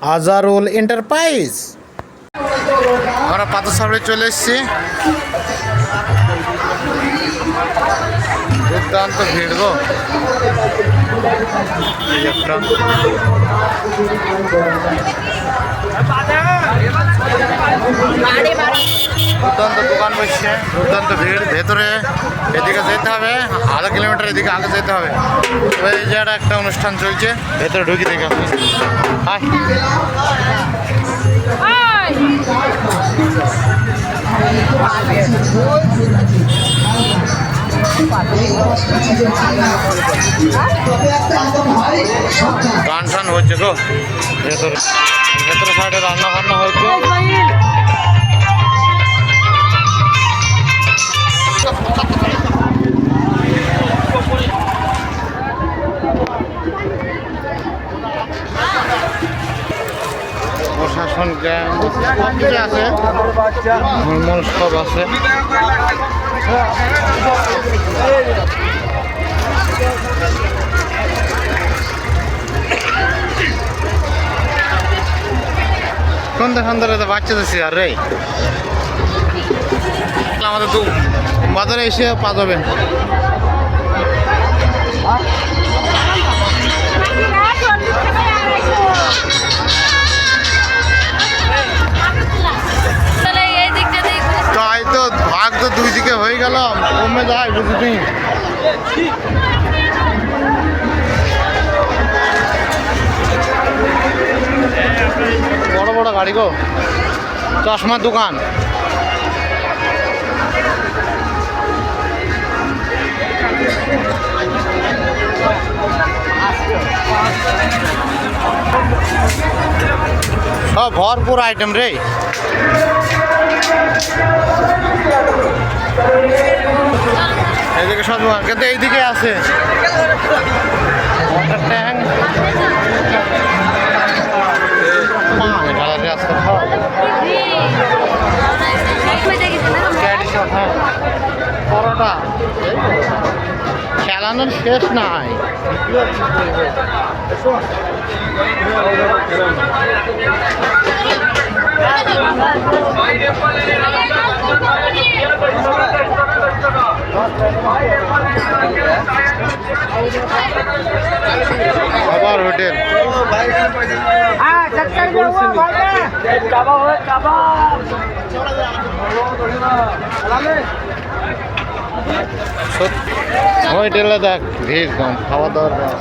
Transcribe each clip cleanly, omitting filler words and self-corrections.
Azharul enterprise. আমরা পাথর সামনে চলে এসেছি। দুর্দান্ত ভিড় গো। দুর্দান্ত দোকান বসছে, দুর্দান্ত ভিড়। ভেতরে এদিকে যেতে হবে, আধা কিলোমিটার এদিকে আগে যেতে হবে। ওই জায়গাটা একটা অনুষ্ঠান চলছে, ভেতরে ঢুকি দেখে আপনি। গান টান হচ্ছে গো ভেতরে, ভেতরে সাইডে রান্না বান্না হচ্ছে। প্রশাসন সব আছে, মানুষ সব আছে। সন্ধ্যা সন্ধ্যারে তো বাচ্চা যাচ্ছি আর রে, আমাদের তো বাজারে এসে পা যাবেন। তাই তো ভাগ তো দুই দিকে হয়ে গেল, কমে যায় বুঝলি। বড় বড় গাড়ি গো, চশমার দোকান। সব ভরপুর আইটেম রে। এইদিকে সব দোকান, কিন্তু এইদিকে আছে ট্যাঙ্ক। পরোটা খেলানোর শেষ নাই। আবার হোটেল হোটেলে দেখ ভিড় কম, খাওয়া দাওয়ার কম।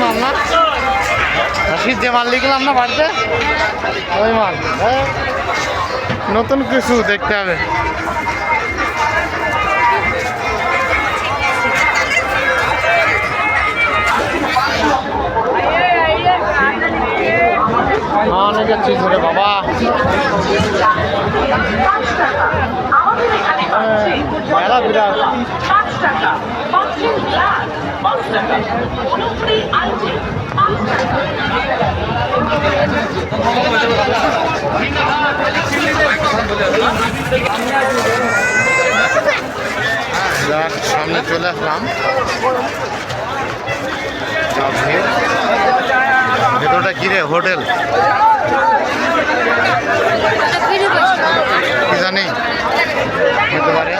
মাল না শীত যে মাল লিখলাম না বাড়িতে, ওই মাল। নতুন কিছু দেখতে হবে। অনেক চিজ রে বাবা, মেলা বিরাট। সামনে চলে আসলাম, ভেতরটা কি রে হোটেল কি জানি হতে পারে।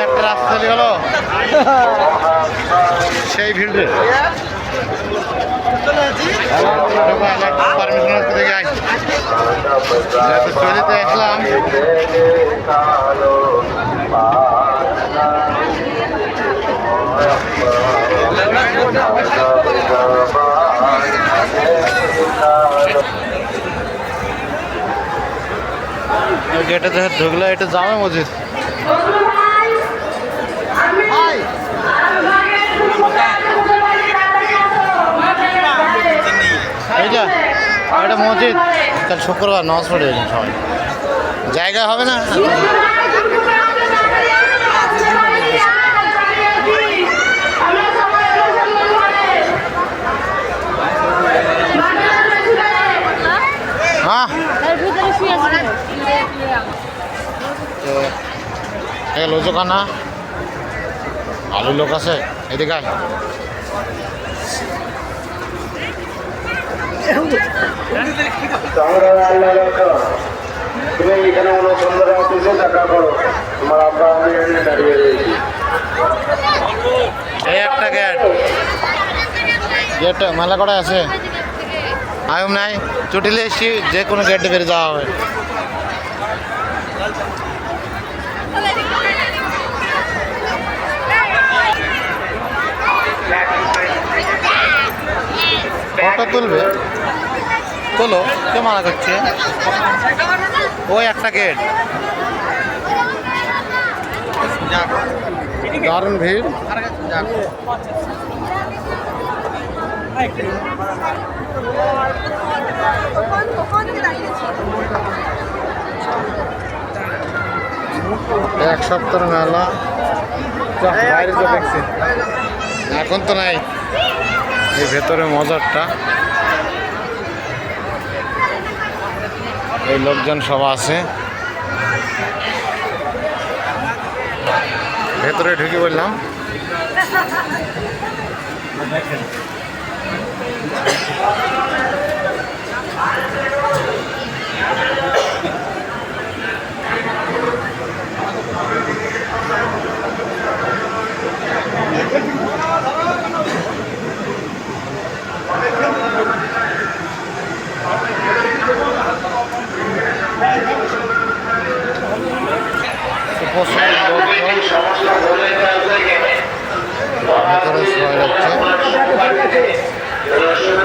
একটা রাস্তা চলে গেল, সেই ভিড় রে। পারমিশন থেকে চলিতে আসলাম। গেটে ঢুকলে এটা জামে মসজিদ। এইটা এটা মসজিদ, কাল শুক্রবার নামাজ পড়ে সবাই, জায়গা হবে না। লজোখানা আলু লোক আছে এদিকে আয়। তুমি এখানে অনুসন্ধান অফিসে দেখা করো, তোমার আব্বা আমি এখানে দাঁড়িয়ে রয়েছি। এই একটা গেট মেলা করা আছে আয়ম নাই চটিলে এসছি যে কোনো গেটে বেরিয়ে যাওয়া হবে। ফটো তুলবে তোলো কে মানা করছে ওই একটা গেট দারুণ ভিড়। এক সপ্তাহ মেলা বাইরে তো দেখছি এখন তো নাই এই ভেতরে মজারটা এই লোকজন সব আছে ভেতরে ঢুকে বললাম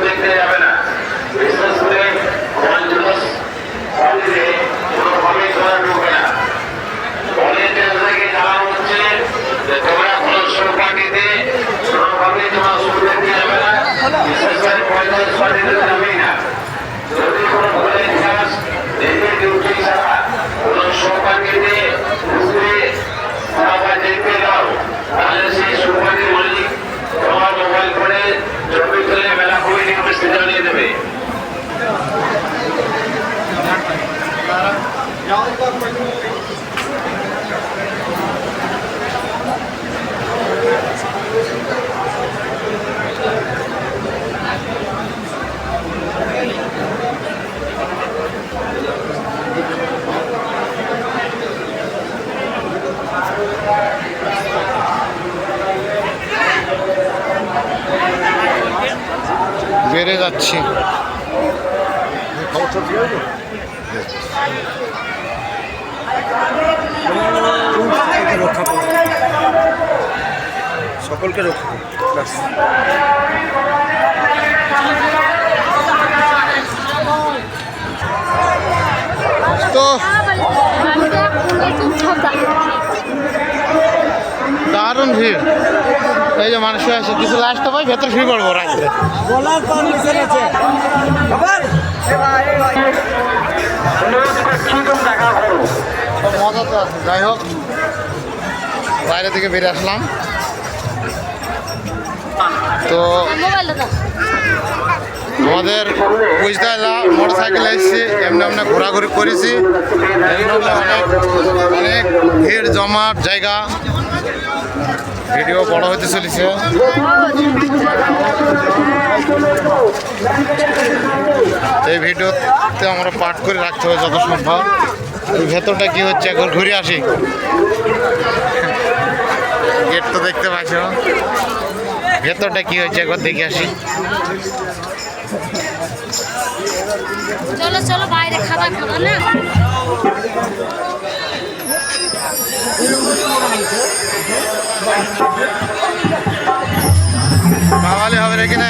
দেখতে যাবে না, বিশেষ করে কোনোভাবেই তোমরা ঢুকবে না। জানানো হচ্ছে যে তোমরা কোনো পার্টিতে কোনোভাবেই তোমার সুবিধা দিয়ে যাবে না, বিশেষ করে পার্টিতে যাবেই না। যদি কোনো ভুলের ইতিহাস নিজের ডিউটি ছাড়া কোনো সহপাঠীতে ঢুকবে বা দেখতে দাও, তাহলে সেই সহপাঠীর মালিক তোমার মোবাইল ফোনে ছবি তুলে মেলা কমিটি অফিসে জানিয়ে দেবে। বেড়ে যাচ্ছি সকলকে রক্ষা তো দারুণ ভিড় এই যে মানুষ আসে কিছু লাস্ট পাই ভেতরে শুয়ে পড়বো রাত্রে মজা তো আছে। যাই হোক বাইরে থেকে বেরিয়ে আসলাম তো আমাদের বুঝতে মোটর সাইকেলে এসেছি এমনি এমনি ঘোরাঘুরি করেছি অনেক অনেক ভিড় জমাট জায়গা ভিডিও বড় হতে চলেছে। এই ভিডিওতে আমরা পাঠ করে রাখতে হবে যত সম্ভব। এই ভেতরটা কি হচ্ছে এখন ঘুরে আসি গেট তো দেখতে পাচ্ছ ভেতরটা কি হচ্ছে একবার দেখে আসি। চলো চলো বাইরে খাবার খাবো না বাঙালি হবে নাকি না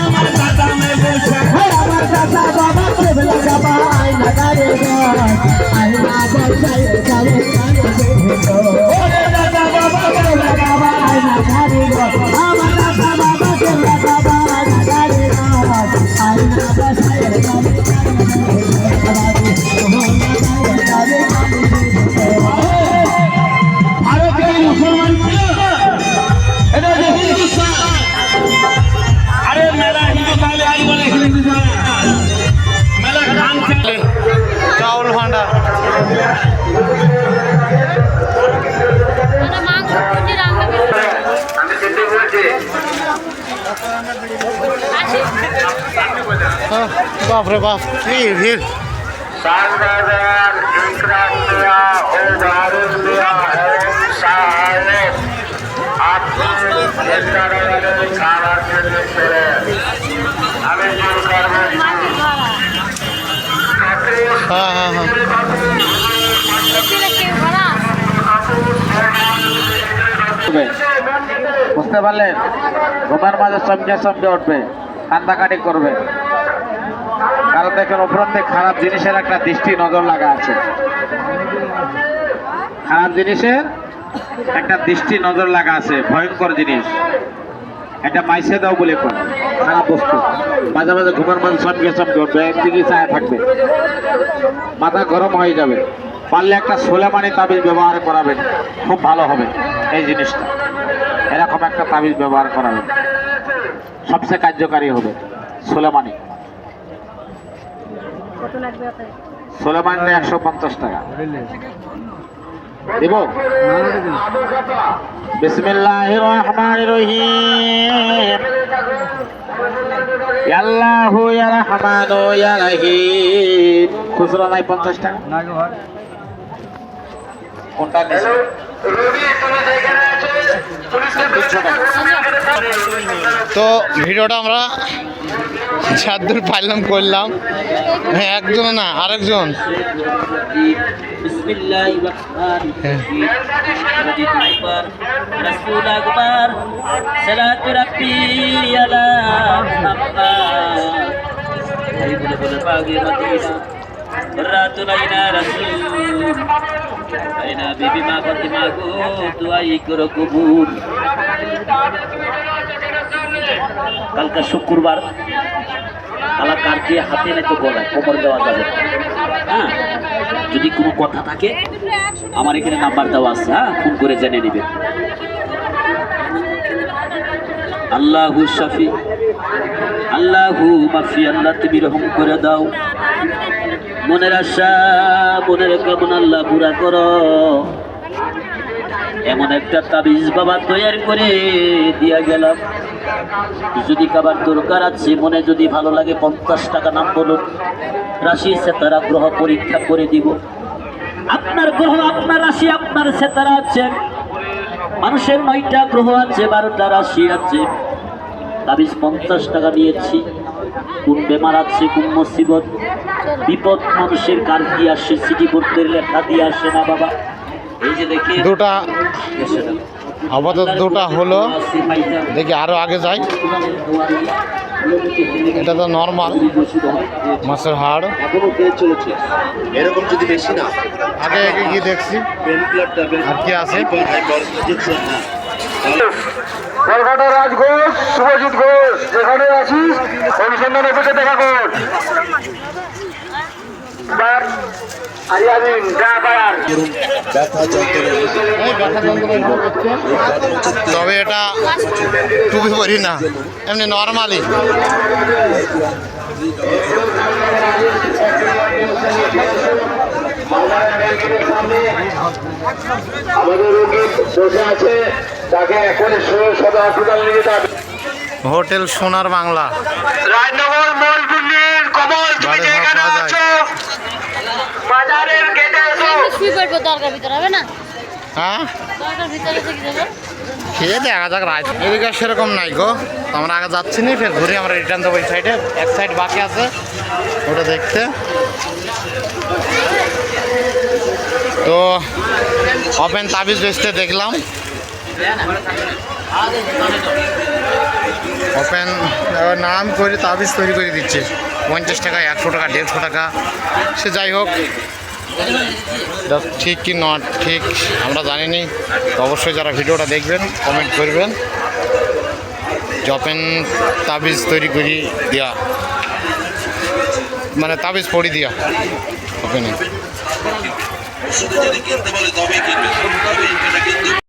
আমার দাদা মে বসে আমার দাদা বাবা প্রেম লাগাবা ভারতে মুসলমান ছিল এটা যে হিন্দুস্তান। আরে মেলা হিন্দুস্তান আই বলে হিন্দুস্তান মেলা গান চলে চাউল ভান্ডার। মানে মাংস কুটি রান্না করে আমি যেতে বলছি আছে বাপরে বাপ কি ভিড়। 7,000 इकराम दिया उदाहरण दिया एवं सहायक आपकी खाना के लिए हमें जो करना মাটির ভাড়া হ্যাঁ হ্যাঁ হ্যাঁ এতে কি ভাড়া বুঝতে পারলেন? ঘুমের মাঝে চমকে চমকে উঠবে, কান্দাকাটি করবে, কারণ দেখেন উপরন্তে খারাপ জিনিসের একটা দৃষ্টি নজর লাগা আছে। খারাপ জিনিসের একটা দৃষ্টি নজর লাগা আছে, ভয়ঙ্কর জিনিস। এটা মাইসে দাও বলে কয়, খারাপ বস্তু। মাঝে মাঝে ঘুমের মাঝে চমকে চমকে উঠবে, একদিকে চায় থাকবে, মাথা গরম হয়ে যাবে। পারলে একটা সোলেমানি তাবিজ ব্যবহার করাবেন, খুব ভালো হবে এই জিনিসটা। এরকম একটা তাবিজ ব্যবহার করাবেন, সবচেয়ে কার্যকারী হবে। সোলেমানি কত লাগবে আপনার সোলেমানি 150 টাকা দিব। বিসমিল্লাহির রহমানির রহিম। আল্লাহু ইয়া রহমানু ইয়া রহিম। খুচরা নাই 50 টাকা কোনটা নিছে? তো ভিডিওটা আমরা যতদূর পারলাম করলাম। হ্যাঁ একজন না আরেকজন। رسول أكبر صلاة ربي على محمد بل بل باغي مدينة برات لنا رسول أين بيبي ما فاطمة کو دعائی کرو قبول কালকে শুক্রবার কালা কার দিয়ে হাতে নেতো গলায় কোমর দেওয়া যাবে। হ্যাঁ যদি কোনো কথা থাকে আমার এখানে নাম্বার দেওয়া আছে, হ্যাঁ ফোন করে জেনে নেবেন। আল্লাহু শাফি আল্লাহু মাফি, আল্লাহ তুমি রহম করে দাও। মনের আশা মনের কামনা আল্লাহ পুরা করো। এমন একটা তাবিজ বাবা তৈরি করে দিয়া গেলাম। যদি কাবার দরকার আছে, মনে যদি ভালো লাগে 50 টাকা নাম বলুন, রাশি সেতারা গ্রহ পরীক্ষা করে দিব। আপনার গ্রহ আপনার রাশি আপনার সেতারা আছে। মানুষের 9টা গ্রহ আছে, 12টা রাশি আছে। তাবিজ 50 টাকা নিয়েছি। কোন বেমার আছে, কোন মুসিবত বিপদ মানুষের কার কি আসে, সিটি বোর্ডের লেখা দিয়ে আসে না বাবা। এই যে দেখি দুটা আপাতত দুটা হলো, দেখি আরো আগে যাই। এটা তো নর্মাল মাছের হাড়। এখনো পেয়ে চলেছে, এরকম যদি বেশি না আগে আগে গিয়ে দেখছি পেন ক্লাবটা আর কি আছে। কলকাতা রাজ ঘোষ, শুভজিৎ ঘোষ, যেখানে আছিস অনুসন্ধান অফিসে দেখা কর। আরিয়াদিন যা পায়ার ব্যথা যন্ত্রণা তবে এটা টুপি পরি না, এমনি নর্মালি। আমাদের রোগী বসে আছে, তাকে এখন সদর হসপিটাল নিয়ে যেতে হবে। হোটেল সোনার বাংলা, রাজনগর মলপুন্নির কমল, তুমি বাড়ি যেখানে পাওয়া যায়। আছো বাজারের গেটে এসো। শুয়ে পড়বো দরকার ভিতরে হবে না, হ্যাঁ দরকার ভিতরে থেকে যাবো। খেয়ে দেখা যাক রাত। এদিকে আর সেরকম নাই গো, তো আমরা আগে যাচ্ছি না, ফের ঘুরে আমরা রিটার্ন দেবো। এই সাইডে এক সাইড বাকি আছে ওটা দেখতে। তো ওপেন তাবিজ বেচতে দেখলাম, ওপেন নাম করে তাবিজ তৈরি করে দিচ্ছে। 50 টাকা, 100 টাকা, 150 টাকা, সে যাই হোক, এটা ঠিক কি নট ঠিক আমরা জানি নি। তো অবশ্যই যারা ভিডিওটা দেখবেন কমেন্ট করবেন। জপেন তাবিজ তৈরি করি দিয়া, মানে তাবিজ পড়ি দিয়া ওখানে। শুধু যদি কিনতে বলে তবেই কিনবে, তবে এটা কিন্তু